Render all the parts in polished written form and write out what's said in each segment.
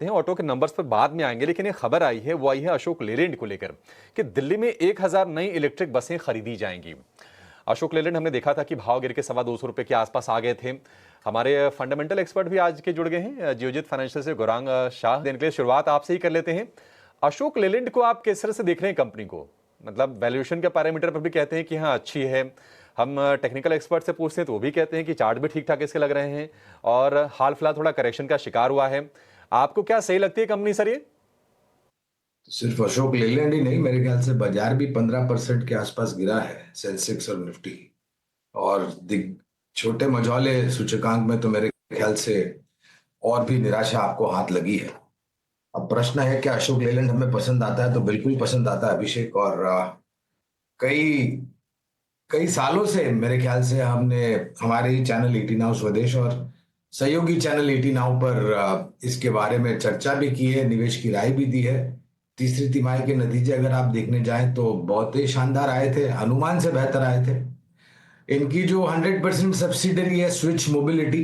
हैं, ऑटो के नंबर्स पर बाद में आएंगे, लेकिन ये खबर आई है, वो आई है अशोक लेलैंड को लेकर कि दिल्ली में 1000 नई इलेक्ट्रिक बसें खरीदी जाएंगी। अशोक लेलैंड हमने देखा था कि भाव गिर के ₹225 के आसपास आ गए थे। हमारे फंडामेंटल एक्सपर्ट भी आज के जुड़ गए हैं, जियोजित फाइनेंशियल से गौरांग शाह। देने के लिए शुरुआत आपसे ही कर लेते हैं। अशोक लेलैंड को आप किस तरह से देख रहे हैं कंपनी को? मतलब वैल्यूएशन के पैरामीटर पर भी कहते हैं कि हाँ अच्छी है, हम टेक्निकल एक्सपर्ट से पूछते हैं तो वो भी कहते हैं कि चार्ट भी ठीक ठाक इसके लग रहे हैं, और हाल फिलहाल थोड़ा करेक्शन का शिकार हुआ है। आपको क्या सही लगती है कंपनी सर ये? सिर्फ अशोक लेलैंड ही नहीं, मेरे ख्याल से बाजार भी 15% के आसपास गिरा है, सेंसेक्स और निफ्टी। और दिग छोटे मझौले सूचकांक में तो मेरे ख्याल से और भी निराशा आपको हाथ लगी है। अब प्रश्न है कि अशोक लेलैंड हमें पसंद आता है, तो बिल्कुल पसंद आता है अभिषेक। और कई कई सालों से मेरे ख्याल से हमने हमारे ही चैनल 18 नाउ स्वदेश और सहयोगी चैनल 18 नाउ पर इसके बारे में चर्चा भी की है, निवेश की राय भी दी है। तीसरी तिमाही के नतीजे अगर आप देखने जाएं तो बहुत ही शानदार आए थे, अनुमान से बेहतर आए थे। इनकी जो 100% सब्सिडरी है स्विच मोबिलिटी,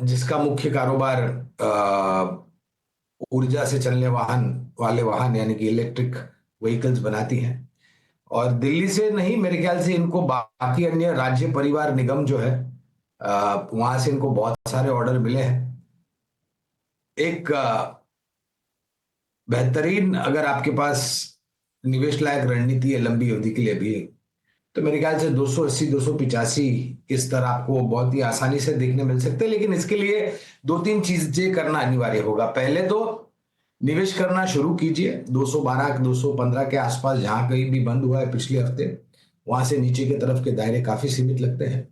जिसका मुख्य कारोबार ऊर्जा से चलने वाले वाहन यानी कि इलेक्ट्रिक व्हीकल्स बनाती हैं। और दिल्ली से नहीं, मेरे ख्याल से इनको बाकी अन्य राज्य परिवार निगम जो है वहां से इनको बहुत सारे ऑर्डर मिले हैं। एक बेहतरीन अगर आपके पास निवेश लायक रणनीति है लंबी अवधि के लिए भी, तो मेरे ख्याल से 280 285 के स्तर आपको बहुत ही आसानी से देखने मिल सकते हैं। लेकिन इसके लिए दो तीन चीजें करना अनिवार्य होगा। पहले तो निवेश करना शुरू कीजिए 212 215 के आसपास, जहां कहीं भी बंद हुआ है पिछले हफ्ते, वहां से नीचे की तरफ के दायरे काफी सीमित लगते हैं।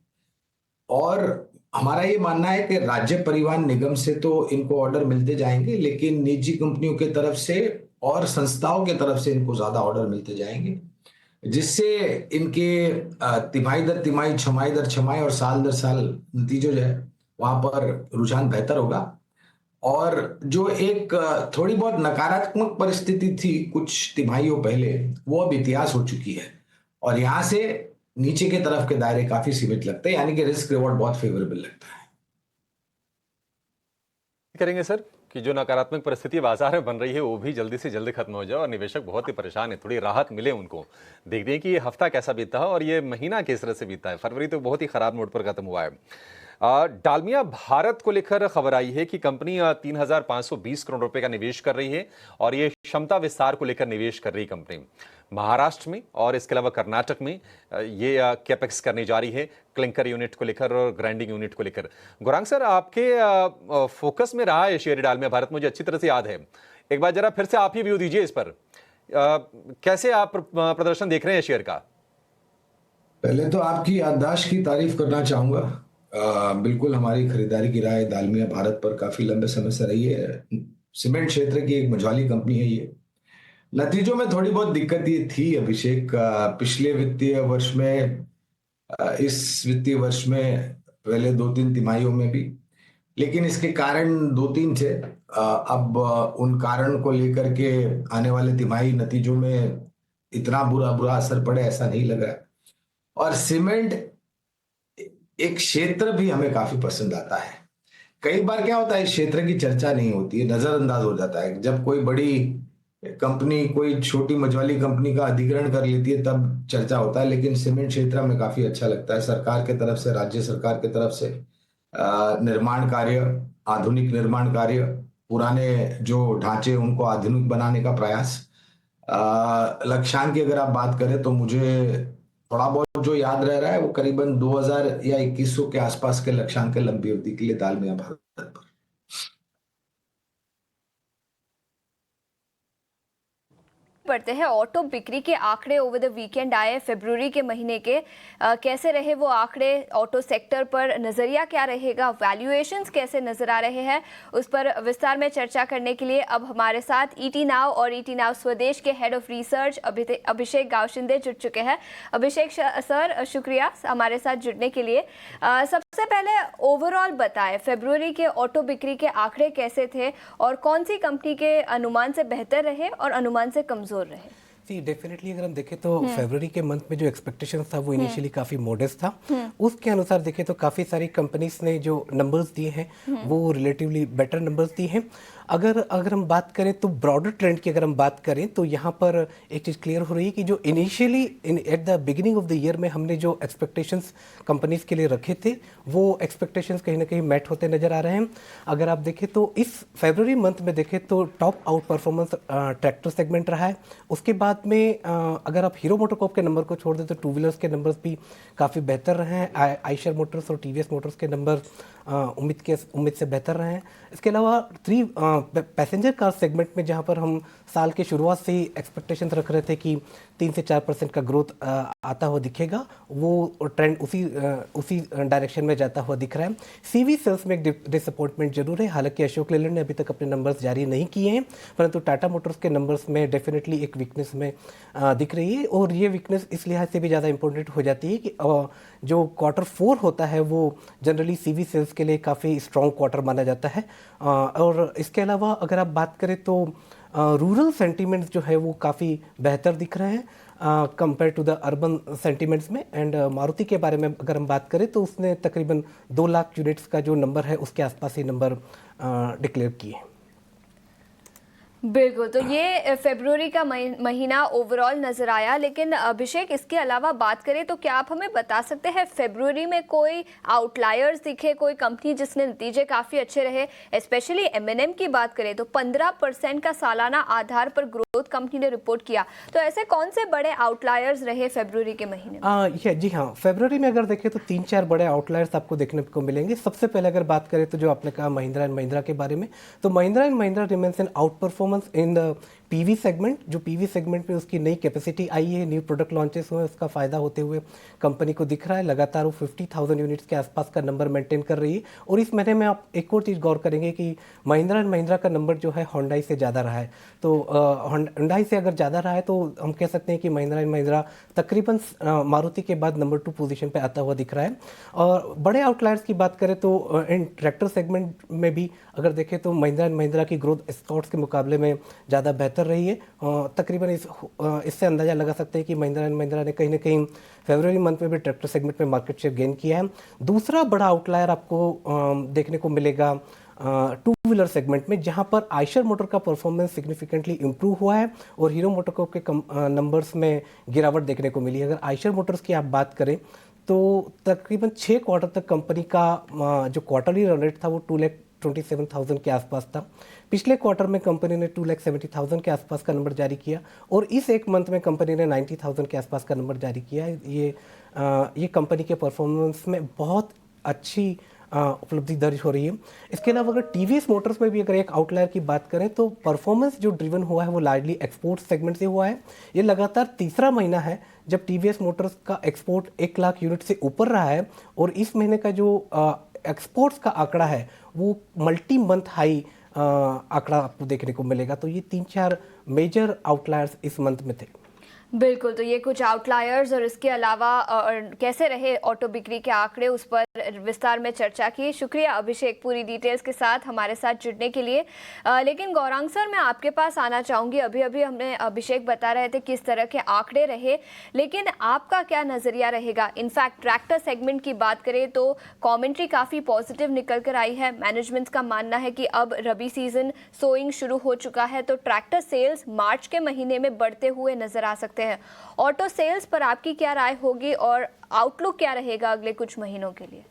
और हमारा ये मानना है कि राज्य परिवहन निगम से तो इनको ऑर्डर मिलते जाएंगे, लेकिन निजी कंपनियों की तरफ से और संस्थाओं की तरफ से इनको ज्यादा ऑर्डर मिलते जाएंगे, जिससे इनके तिमाही दर तिमाही, छमाही दर छमाही और साल दर साल नतीजे जो है वहां पर रुझान बेहतर होगा। और जो एक थोड़ी बहुत नकारात्मक परिस्थिति थी कुछ तिमाहियों पहले, वो अब इतिहास हो चुकी है। और यहां से नीचे के तरफ के दायरे काफी सीमित लगते हैं, यानी कि रिस्क रिवॉर्ड बहुत फेवरेबल लगता है। करेंगे सर कि जो नकारात्मक परिस्थिति बाजार में बन रही है वो भी जल्दी से जल्दी खत्म हो जाए और निवेशक बहुत ही परेशान है, थोड़ी राहत मिले उनको। देखते हैं कि ये हफ्ता कैसा बीता है और ये महीना किस तरह से बीता है। फरवरी तो बहुत ही खराब नोट पर खत्म हुआ है। डालमिया भारत को लेकर खबर आई है कि कंपनी 3,520 करोड़ रुपए का निवेश कर रही है और ये क्षमता विस्तार को लेकर निवेश कर रही कंपनी महाराष्ट्र में और इसके अलावा कर्नाटक में ये कैपेक्स करने जा रही है, क्लिंकर यूनिट को लेकर और ग्राइंडिंग यूनिट को लेकर। गौरांग सर, आपके फोकस में रहा है शेयर डालमिया भारत, मुझे अच्छी तरह से याद है। एक बार जरा फिर से आप ही व्यू दीजिए इस पर, कैसे आप प्रदर्शन देख रहे हैं शेयर का? पहले तो आपकी याददाश्त की तारीफ करना चाहूंगा। बिल्कुल हमारी खरीदारी की राय दालमिया भारत पर काफी लंबे समय से रही है। सीमेंट क्षेत्र की एक मझौली कंपनी है ये। नतीजों में थोड़ी बहुत दिक्कत ये थी अभिषेक, पिछले वित्तीय वर्ष में, इस वित्तीय वर्ष में पहले दो तीन तिमाहियों में भी। लेकिन इसके कारण दो तीन थे। अब उन कारण को लेकर के आने वाले तिमाही नतीजों में इतना बुरा बुरा असर पड़े ऐसा नहीं लग रहा है। और सीमेंट एक क्षेत्र भी हमें काफी पसंद आता है। कई बार क्या होता है, इस क्षेत्र की चर्चा नहीं होती है, नजरअंदाज हो जाता है। जब कोई बड़ी कंपनी कोई छोटी मझौली कंपनी का अधिग्रहण कर लेती है तब चर्चा होता है। लेकिन सीमेंट क्षेत्र में काफी अच्छा लगता है। सरकार के तरफ से, राज्य सरकार के तरफ से निर्माण कार्य, आधुनिक निर्माण कार्य, पुराने जो ढांचे उनको आधुनिक बनाने का प्रयास। लक्ष्यांक की अगर आप बात करें तो मुझे थोड़ा बहुत जो याद रह रहा है वो करीबन 2000 या 2100 के आसपास के लक्ष्यांक लंबी अवधि के लिए दालमिया भारत पर। पढ़ते हैं ऑटो बिक्री के आंकड़े ओवर द वीकेंड आए फरवरी के महीने के, कैसे रहे वो आंकड़े? ऑटो सेक्टर पर नजरिया क्या रहेगा? वैल्यूएशंस कैसे नजर आ रहे हैं? उस पर विस्तार में चर्चा करने के लिए अब हमारे साथ ईटी नाउ और ईटी नाउ स्वदेश के हेड ऑफ रिसर्च अभिषेक गावशिंदे जुड़ चुके हैं। अभिषेक सर, शुक्रिया हमारे साथ जुड़ने के लिए। सबसे पहले ओवरऑल बताएं, फरवरी के ऑटो बिक्री के आंकड़े कैसे थे और कौन सी कंपनी के अनुमान से बेहतर रहे और अनुमान से कमजोर रहे? सी डेफिनेटली अगर हम देखें तो फरवरी के मंथ में जो एक्सपेक्टेशन था वो इनिशियली काफ़ी मॉडेस्ट था। उसके अनुसार देखें तो काफ़ी सारी कंपनीज ने जो नंबर्स दिए हैं वो रिलेटिवली बेटर नंबर्स दिए हैं। अगर हम बात करें तो ब्रॉडर ट्रेंड की अगर हम बात करें तो यहाँ पर एक चीज़ क्लियर हो रही है कि जो initially at the beginning of the year में हमने जो एक्सपेक्टेशंस कंपनीज के लिए रखे थे वो एक्सपेक्टेशंस कहीं ना कहीं मैट होते नजर आ रहे हैं। अगर आप देखें तो इस फरवरी मंथ में देखें तो top out performance tractor segment रहा है। उसके बाद में अगर आप हीरो मोटोकॉर्प के नंबर को छोड़ दें तो टू व्हीलर्स के नंबर्स भी काफ़ी बेहतर रहे हैं। आइशर मोटर्स और टीवीएस मोटर्स के नंबर उम्मीद से बेहतर रहे हैं। इसके अलावा पैसेंजर कार सेगमेंट में जहां पर हम साल के शुरुआत से ही एक्सपेक्टेशन रख रहे थे कि 3 से 4% का ग्रोथ आता हुआ दिखेगा, वो ट्रेंड उसी डायरेक्शन में जाता हुआ दिख रहा है। सीवी सेल्स में एक डिसअपॉइंटमेंट जरूर है, हालांकि अशोक लेलैंड ने अभी तक अपने नंबर्स जारी नहीं किए हैं, परंतु टाटा मोटर्स के नंबर्स में डेफिनेटली एक वीकनेस में दिख रही है। और ये वीकनेस इस लिहाज से भी ज़्यादा इंपॉर्टेंट हो जाती है कि जो Q4 होता है वो जनरली सीवी सेल्स के लिए काफ़ी स्ट्रॉन्ग क्वार्टर माना जाता है। और इसके अलावा अगर आप बात करें तो रूरल सेंटीमेंट्स जो है वो काफ़ी बेहतर दिख रहे हैं compare to the urban sentiments में। एंड मारुति के बारे में अगर हम बात करें तो उसने तकरीबन 2 लाख यूनिट्स का जो नंबर है उसके आसपास ही नंबर डिक्लेयर किए हैं। बिल्कुल, तो ये फरवरी का महीना ओवरऑल नजर आया। लेकिन अभिषेक, इसके अलावा बात करें तो क्या आप हमें बता सकते हैं फरवरी में कोई आउटलायर्स दिखे, कोई कंपनी जिसने नतीजे काफ़ी अच्छे रहे? स्पेशली M&M की बात करें तो 15% का सालाना आधार पर ग्रोथ कंपनी ने रिपोर्ट किया। तो ऐसे कौन से बड़े आउटलायर्स रहे फरवरी के महीने में? जी हाँ, फरवरी में अगर देखें तो 3-4 बड़े आउटलायर्स आपको देखने को मिलेंगे। सबसे पहले अगर बात करें तो जो आपने कहा महिंद्रा एंड महिंद्रा के बारे में, तो Mahindra and Mahindra remains an outperformance in the PV segment. जो पीवी सेगमेंट में उसकी नई कैपेसिटी आई है, न्यू प्रोडक्ट लॉन्चेस हुए, उसका फायदा होते हुए कंपनी को दिख रहा है। लगातार वो 50,000 यूनिट्स के आसपास का नंबर मेंटेन कर रही है। और इस महीने में आप एक और चीज़ गौर करेंगे कि महिंद्रा एंड महिंद्रा का नंबर जो है होंडाई से ज़्यादा रहा है। तो होंडाई से अगर ज़्यादा रहा है तो हम कह सकते हैं कि महिंद्रा एंड महिंद्रा तकरीबन मारुति के बाद नंबर 2 पोजीशन पे आता हुआ दिख रहा है। और बड़े आउटलायर्स की बात करें तो इन ट्रैक्टर सेगमेंट में भी अगर देखें तो महिंद्रा एंड महिंद्रा की ग्रोथ स्कॉट्स के मुकाबले में ज़्यादा बेहतर रही है। तकरीबन इससे अंदाज़ा लगा सकते हैं कि महिंद्रा एंड महिंद्रा ने कहीं ना कहीं फरवरी मंथ में भी ट्रैक्टर सेगमेंट में मार्केट शेयर गेन किया है। दूसरा बड़ा आउटलायर आपको देखने को मिलेगा टू व्हीलर सेगमेंट में, जहां पर आइशर मोटर का परफॉर्मेंस सिग्निफिकेंटली इंप्रूव हुआ है और हीरो मोटोकॉर्प के नंबर्स में गिरावट देखने को मिली है। अगर आइशर मोटर्स की आप बात करें तो तकरीबन 6 क्वार्टर तक कंपनी का जो क्वार्टरली रन रेट था वो 2,27,000 के आसपास था। पिछले क्वार्टर में कंपनी ने 2,70,000 के आसपास का नंबर जारी किया और इस एक मंथ में कंपनी ने 90,000 के आसपास का नंबर जारी किया। ये कंपनी के परफॉर्मेंस में बहुत अच्छी उपलब्धि दर्ज हो रही है। इसके अलावा अगर टीवीएस मोटर्स में भी अगर एक आउटलायर की बात करें तो परफॉर्मेंस जो ड्रिवन हुआ है वो लार्जली एक्सपोर्ट सेगमेंट से हुआ है। ये लगातार तीसरा महीना है जब टीवीएस मोटर्स का एक्सपोर्ट 1 लाख यूनिट से ऊपर रहा है और इस महीने का जो एक्सपोर्ट्स का आंकड़ा है वो मल्टी मंथ हाई आंकड़ा आपको देखने को मिलेगा। तो ये 3-4 मेजर आउटलायर्स इस मंथ में थे। बिल्कुल, तो ये कुछ आउटलायर्स और इसके अलावा कैसे रहे ऑटो बिक्री के आंकड़े, उस पर विस्तार में चर्चा की। शुक्रिया अभिषेक पूरी डिटेल्स के साथ हमारे साथ जुड़ने के लिए। लेकिन गौरांग सर, मैं आपके पास आना चाहूँगी। अभी अभी हमने अभिषेक बता रहे थे किस तरह के आंकड़े रहे, लेकिन आपका क्या नज़रिया रहेगा? इनफैक्ट ट्रैक्टर सेगमेंट की बात करें तो कॉमेंट्री काफ़ी पॉजिटिव निकल कर आई है। मैनेजमेंट का मानना है कि अब रबी सीजन सोइंग शुरू हो चुका है, तो ट्रैक्टर सेल्स मार्च के महीने में बढ़ते हुए नजर आ सकते हैं। ऑटो सेल्स पर आपकी क्या राय होगी और आउटलुक क्या रहेगा अगले कुछ महीनों के लिए?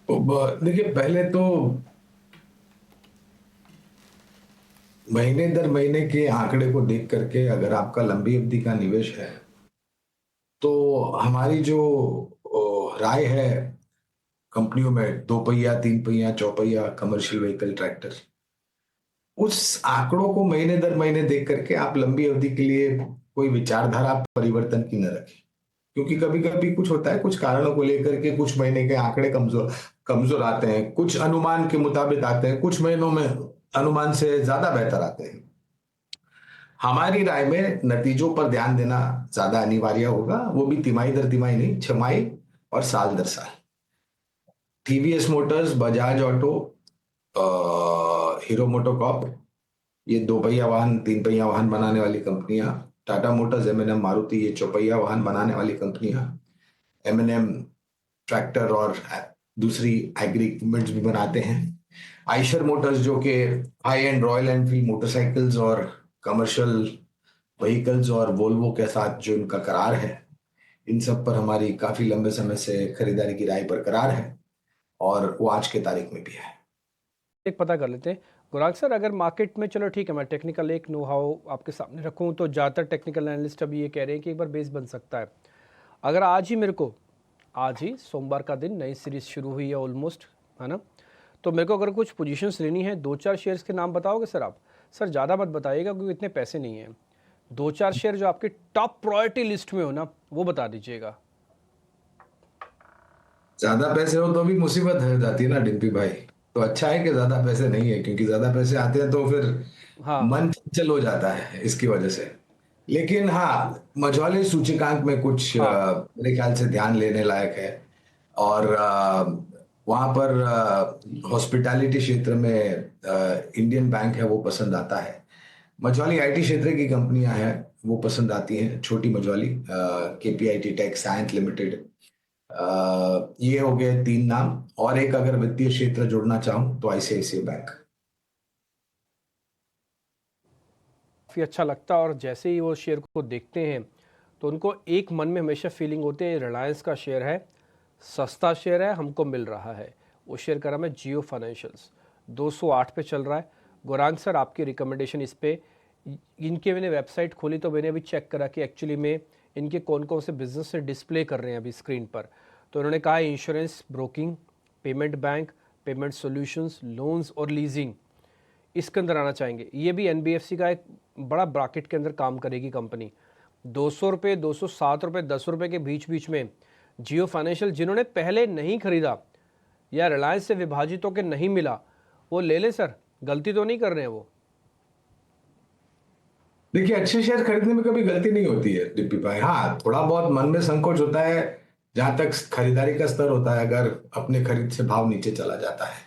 देखिए, पहले तो महीने दर महीने के आंकड़े को देख करके अगर आपका लंबी अवधि का निवेश है तो हमारी जो राय है कंपनियों में 2 पहिया, 3 पहिया, 4 पहिया कमर्शियल व्हीकल ट्रैक्टर, उस आंकड़ों को महीने दर महीने देख करके आप लंबी अवधि के लिए कोई विचारधारा परिवर्तन की न रखें, क्योंकि कभी कभी कुछ होता है, कुछ कारणों को लेकर के कुछ महीने के आंकड़े कमजोर आते हैं, कुछ अनुमान के मुताबिक आते हैं, कुछ महीनों में अनुमान से ज्यादा बेहतर आते हैं। हमारी राय में नतीजों पर ध्यान देना ज्यादा अनिवार्य होगा, वो भी तिमाही दर तिमाही नहीं, छमाही और साल दर साल। TVS Motors, Bajaj auto, hero MotoCorp ये 2 पहिया वाहन 3 पहिया वाहन बनाने वाली कंपनियां, टाटा मोटर्स, M&M मारुति, ये 4 पहिया वाहन बनाने वाली कंपनियां, M&M ट्रैक्टर और दूसरी एग्री इक्विपमेंट्स भी बनाते हैं। आइशर मोटर्स जो कि high and royal Enfield motorcycles और कमर्शियल व्हीकल्स, और वोल्वो के साथ जो इनका करार है, इन सब पर हमारी काफी लंबे समय से खरीदारी की राय बरकरार है और वो आज के तारीख में भी है। एक पता कर लेते हैं गुराग सर, अगर मार्केट में, चलो ठीक है, मैं टेक्निकल एक नो हाउ आपके सामने रखूं तो ज़्यादातर टेक्निकल एनालिस्ट अभी ये कह रहे हैं कि एक बार बेस बन सकता है। अगर आज ही सोमवार का दिन नई सीरीज शुरू हुई है ऑलमोस्ट, है ना, तो मेरे को अगर कुछ पोजीशंस लेनी है, 2-4 शेयर्स के नाम बताओगे सर आप? सर ज़्यादा मत बताइएगा क्योंकि इतने पैसे नहीं हैं। 2-4 शेयर जो आपके टॉप प्रायोरिटी लिस्ट में हो ना, वो बता दीजिएगा। ज्यादा पैसे हो तो भी मुसीबत हो जाती है ना डिम्पी भाई। तो अच्छा है कि ज्यादा पैसे नहीं है, क्योंकि ज्यादा पैसे आते हैं तो फिर हाँ मन चंचल हो जाता है इसकी वजह से। लेकिन हाँ, मझौले सूचकांक में कुछ हाँ मेरे ख्याल से ध्यान लेने लायक है। और वहाँ पर हॉस्पिटैलिटी क्षेत्र में इंडियन बैंक है, वो पसंद आता है। मझौली आईटी क्षेत्र की कंपनियां हैं, वो पसंद आती हैं, छोटी मझौली, केपीआईटी टेक, साइंस लिमिटेड, ये हो गए 3 नाम। और एक अगर वित्तीय क्षेत्र जोड़ना चाहूं तो आईसीआईसीआई बैंक। काफ़ी अच्छा लगता है, और जैसे ही वो शेयर को देखते हैं तो उनको एक मन में हमेशा फीलिंग होती है, रिलायंस का शेयर है, सस्ता शेयर है, हमको मिल रहा है। वो शेयर का नाम है जियो फाइनेंशियल्स, 208 पे चल रहा है। गौरांग सर, आपकी रिकमेंडेशन इस पे, इनके मैंने वेबसाइट खोली तो मैंने अभी चेक करा कि एक्चुअली में इनके कौन कौन से बिजनेस से डिस्प्ले कर रहे हैं अभी स्क्रीन पर। तो उन्होंने कहा है insurance, broking, payment bank, payment solutions, loans और लीजिंग, इसके अंदर आना चाहेंगे। ये भी एनबीएफसी का एक बड़ा ब्रैकेट के अंदर काम करेगी कंपनी। 200 रुपये, 207 रुपये, 10 रुपये के बीच बीच में जियो फाइनेंशियल, जिन्होंने पहले नहीं खरीदा या रिलायंस से विभाजित होकर नहीं मिला, वो ले लें सर, गलती तो नहीं कर रहे हैं वो। देखिए, अच्छे शेयर खरीदने में कभी गलती नहीं होती है डिप्पी भाई। हाँ, थोड़ा बहुत मन में संकोच होता है जहां तक खरीदारी का स्तर होता है, अगर अपने खरीद से भाव नीचे चला जाता है।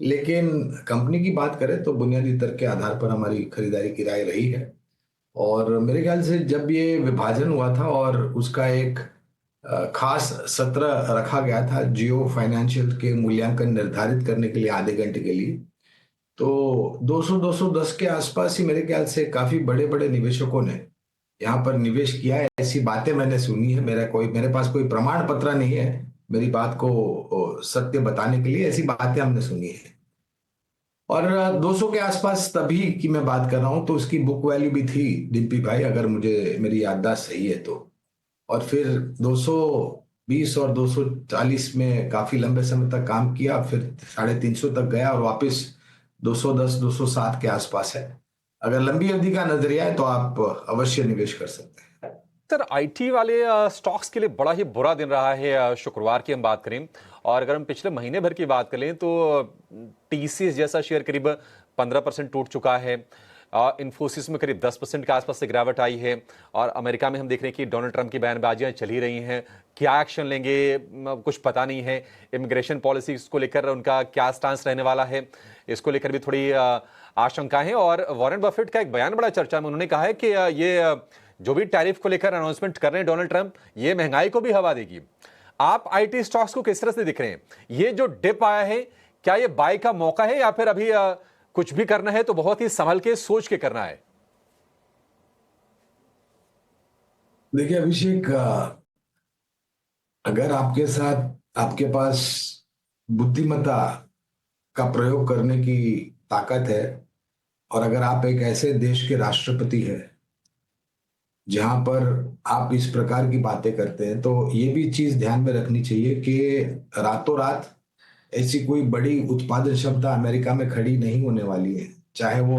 लेकिन कंपनी की बात करें तो बुनियादी तर्क के आधार पर हमारी खरीदारी की राय रही है। और मेरे ख्याल से जब ये विभाजन हुआ था और उसका एक खास सत्र रखा गया था जियो फाइनेंशियल के मूल्यांकन निर्धारित करने के लिए, आधे घंटे के लिए, तो 200-210 के आसपास ही मेरे ख्याल से काफी बड़े बड़े निवेशकों ने यहाँ पर निवेश किया है। ऐसी बातें मैंने सुनी है, मेरे पास कोई प्रमाण पत्र नहीं है मेरी बात को सत्य बताने के लिए, ऐसी बातें हमने सुनी है। और 200 के आसपास तभी की मैं बात कर रहा हूं, तो उसकी बुक वैल्यू भी थी डिम्पी भाई, अगर मुझे मेरी याददाश्त सही है तो। और फिर 220 और 240 में काफी लंबे समय तक काम किया, फिर 350 तक गया और वापस 210-207 के आसपास है। अगर लंबी अवधि का नजरिया है तो आप अवश्य निवेश कर सकते हैं। सर, आईटी वाले स्टॉक्स के लिए बड़ा ही बुरा दिन रहा है। शुक्रवार की हम बात करें और अगर हम पिछले महीने भर की बात करें तो टीसीएस जैसा शेयर करीब 15% टूट चुका है। इन्फोसिस में करीब 10% के आसपास से गिरावट आई है। और अमेरिका में हम देख रहे हैं कि डोनाल्ड ट्रंप की बयानबाजियां चल ही रही हैं, क्या एक्शन लेंगे कुछ पता नहीं है। इमिग्रेशन पॉलिसी को लेकर उनका क्या स्टांस रहने वाला है, इसको लेकर भी थोड़ी आशंका है। और वॉरेन बफेट का एक बयान बड़ा चर्चा में, उन्होंने कहा है कि ये जो भी टैरिफ को लेकर अनाउंसमेंट कर रहे हैं डोनाल्ड ट्रंप, ये महंगाई को भी हवा देगी। आप आईटी स्टॉक्स को किस तरह से दिख रहे हैं? ये जो डिप आया है, क्या ये बाय का मौका है या फिर अभी कुछ भी करना है तो बहुत ही संभल के सोच के करना है? देखिए अभिषेक, अगर आपके पास बुद्धिमत्ता का प्रयोग करने की ताकत है और अगर आप एक ऐसे देश के राष्ट्रपति हैं जहां पर आप इस प्रकार की बातें करते हैं, तो ये भी चीज ध्यान में रखनी चाहिए कि रातों रात ऐसी कोई बड़ी उत्पादन क्षमता अमेरिका में खड़ी नहीं होने वाली है। चाहे वो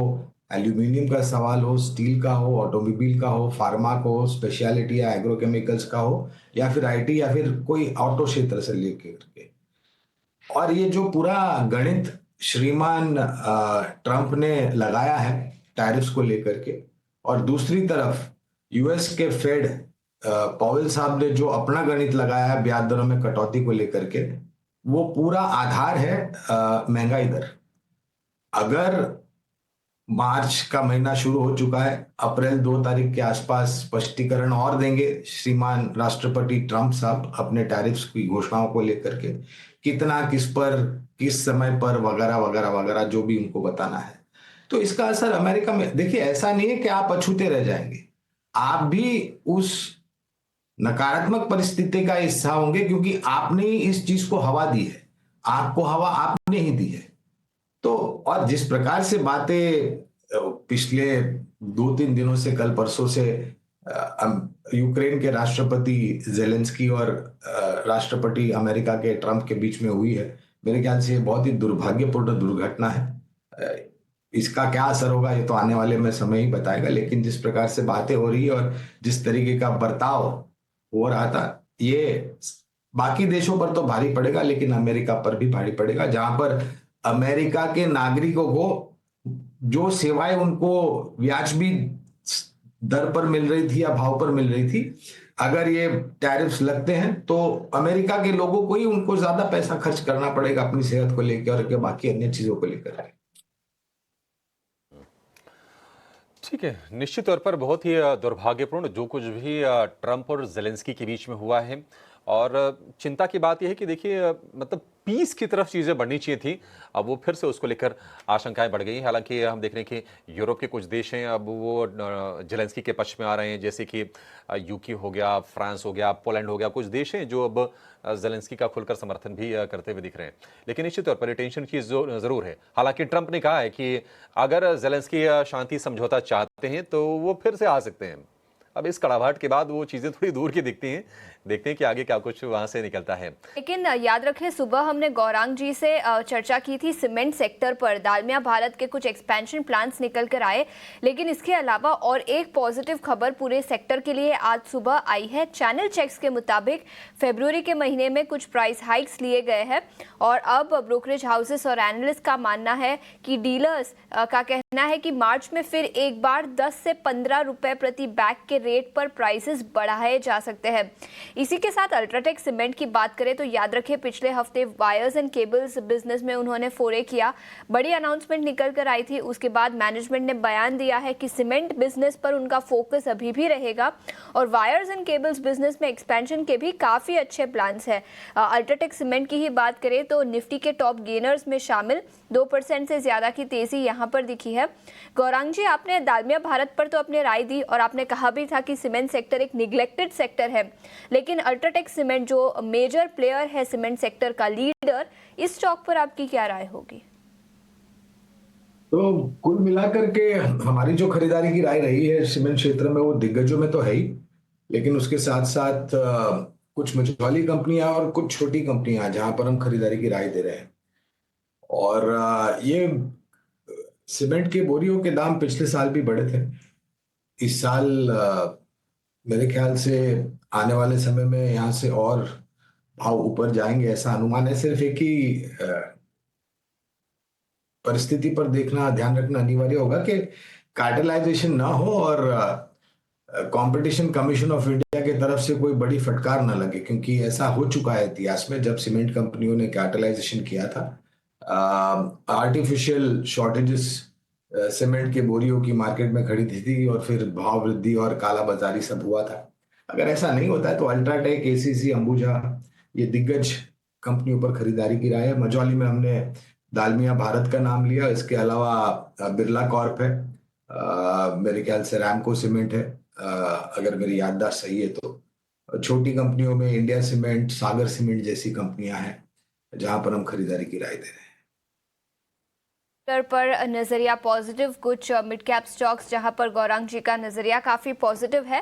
एल्यूमिनियम का सवाल हो, स्टील का हो, ऑटोमोबाइल का हो, फार्मा का हो, स्पेशलिटी या एग्रोकेमिकल्स का हो, या फिर आईटी, या फिर कोई ऑटो क्षेत्र से लेकर के। और ये जो पूरा गणित श्रीमान ट्रंप ने लगाया है टैरिफ्स को लेकर के, और दूसरी तरफ यूएस के फेड पॉवेल साहब ने जो अपना गणित लगाया है ब्याज दरों में कटौती को लेकर के, वो पूरा आधार है महंगाई दर। अगर मार्च का महीना शुरू हो चुका है। अप्रैल 2 तारीख के आसपास स्पष्टीकरण और देंगे श्रीमान राष्ट्रपति ट्रंप साहब अपने टैरिफ्स की घोषणाओं को लेकर के, कितना किस पर किस समय पर वगैरह वगैरह वगैरह जो भी उनको बताना है। तो इसका असर अमेरिका में, देखिए ऐसा नहीं है कि आप अछूते रह जाएंगे, आप भी उस नकारात्मक परिस्थिति का हिस्सा होंगे, क्योंकि आपने ही इस चीज को हवा दी है, आपको हवा आपने ही दी है। तो और जिस प्रकार से बातें पिछले 2-3 दिनों से, कल परसों से यूक्रेन के राष्ट्रपति जेलेंस्की और राष्ट्रपति अमेरिका के ट्रंप के बीच में हुई है, मेरे ख्याल से ये बहुत ही दुर्भाग्यपूर्ण दुर्घटना है। इसका क्या असर होगा ये तो आने वाले में समय ही बताएगा, लेकिन जिस प्रकार से बातें हो रही है और जिस तरीके का बर्ताव हो रहा था, ये बाकी देशों पर तो भारी पड़ेगा, लेकिन अमेरिका पर भी भारी पड़ेगा, जहां पर अमेरिका के नागरिकों को जो सेवाएं उनको व्याजबी दर पर मिल रही थी या भाव पर मिल रही थी, अगर ये टैरिफ्स लगते हैं तो अमेरिका के लोगों को ही उनको ज्यादा पैसा खर्च करना पड़ेगा अपनी सेहत को लेकर और बाकी अन्य चीजों को लेकर। ठीक है, निश्चित तौर पर बहुत ही दुर्भाग्यपूर्ण जो कुछ भी ट्रंप और जेलेंस्की के बीच में हुआ है। और चिंता की बात यह है कि देखिए मतलब पीस की तरफ चीज़ें बढ़नी चाहिए थी, अब वो फिर से उसको लेकर आशंकाएं बढ़ गई। हालांकि हम देख रहे हैं कि यूरोप के कुछ देश हैं अब वो जेलेंस्की के पक्ष में आ रहे हैं, जैसे कि यूके हो गया, फ्रांस हो गया, पोलैंड हो गया, कुछ देश हैं जो अब जेलेंस्की का खुलकर समर्थन भी करते हुए दिख रहे हैं। लेकिन निश्चित तौर पर टेंशन की जरूर है। हालांकि ट्रंप ने कहा है कि अगर जेलेंस्की शांति समझौता चाहते हैं तो वो फिर से आ सकते हैं। अब इस कड़ाहट के बाद वो चीजें थोड़ी दूर की दिखती हैं, देखते हैं कि आगे क्या कुछ वहां से निकलता है। लेकिन याद रखें, सुबह हमने गौरांग जी से चर्चा की थी सीमेंट सेक्टर पर, दालमिया भारत के कुछ एक्सपेंशन प्लान्स निकल कर आए, लेकिन इसके अलावा और एक पॉजिटिव खबर पूरे सेक्टर के लिए आज सुबह आई है। चैनल चेक्स के मुताबिक फरवरी के महीने में कुछ प्राइस हाइक्स लिए गए हैं और अब ब्रोकरेज हाउसेस और एनालिस्ट का मानना है कि डीलर्स का कहना है कि मार्च में फिर एक बार 10 से 15 रुपए प्रति बैग के रेट पर प्राइसेस बढ़ाए जा सकते हैं। इसी के साथ अल्ट्राटेक सीमेंट की बात करें तो याद रखें पिछले हफ्ते वायर्स एंड केबल्स बिजनेस में उन्होंने फोरे किया, बड़ी अनाउंसमेंट निकल कर आई थी। उसके बाद मैनेजमेंट ने बयान दिया है कि सीमेंट बिजनेस पर उनका फोकस अभी भी रहेगा और वायर्स एंड केबल्स बिजनेस में एक्सपेंशन के भी काफी अच्छे प्लान्स हैं। अल्ट्राटेक सीमेंट की ही बात करें तो निफ्टी के टॉप गेनर्स में शामिल, 2% से ज्यादा की तेजी यहां पर दिखी है। गौरांग जी, आपने दालमिया भारत पर तो अपनी राय दी और आपने कहा भी था कि सीमेंट सेक्टर एक निग्लेक्टेड सेक्टर है, लेकिन अल्ट्राटेक सीमेंट जो मेजर प्लेयर है सीमेंट सेक्टर का लीडर, इस स्टॉक पर आपकी क्या राय होगी? तो कुल मिलाकर के हमारी जो खरीदारी की राय रही है सीमेंट क्षेत्र में, वो दिग्गजों में तो है ही, लेकिन उसके साथ साथ कुछ मझौली कंपनियां और कुछ छोटी कंपनियां जहां पर हम खरीदारी की राय दे रहे हैं। और ये सीमेंट के बोरियों के दाम पिछले साल भी बढ़े थे, इस साल मेरे ख्याल से आने वाले समय में यहाँ से और भाव ऊपर जाएंगे ऐसा अनुमान है। सिर्फ एक ही परिस्थिति पर देखना, ध्यान रखना अनिवार्य होगा कि कार्टेलाइजेशन ना हो और कंपटीशन कमीशन ऑफ इंडिया की तरफ से कोई बड़ी फटकार ना लगे, क्योंकि ऐसा हो चुका है इतिहास में जब सीमेंट कंपनियों ने कार्टेलाइजेशन किया था। आर्टिफिशियल शॉर्टेजेस सीमेंट के बोरियों की मार्केट में खड़ी थी और फिर भाव वृद्धि और काला बाजारी सब हुआ था। अगर ऐसा नहीं होता है तो अल्ट्राटेक, एसीसी, अंबुजा, ये दिग्गज कंपनियों पर खरीदारी की राय है। मझौली में हमने दालमिया भारत का नाम लिया, इसके अलावा बिरला कॉर्प है, मेरे ख्याल से रैमको सीमेंट है, अगर मेरी याददाश्त सही है तो। छोटी कंपनियों में इंडिया सीमेंट, सागर सीमेंट जैसी कंपनियां हैं जहां पर हम खरीदारी की राय दे रहे हैं। पर नजरिया पॉजिटिव, कुछ मिड कैप स्टॉक्स जहां पर गौरांग जी का नजरिया काफी पॉजिटिव है।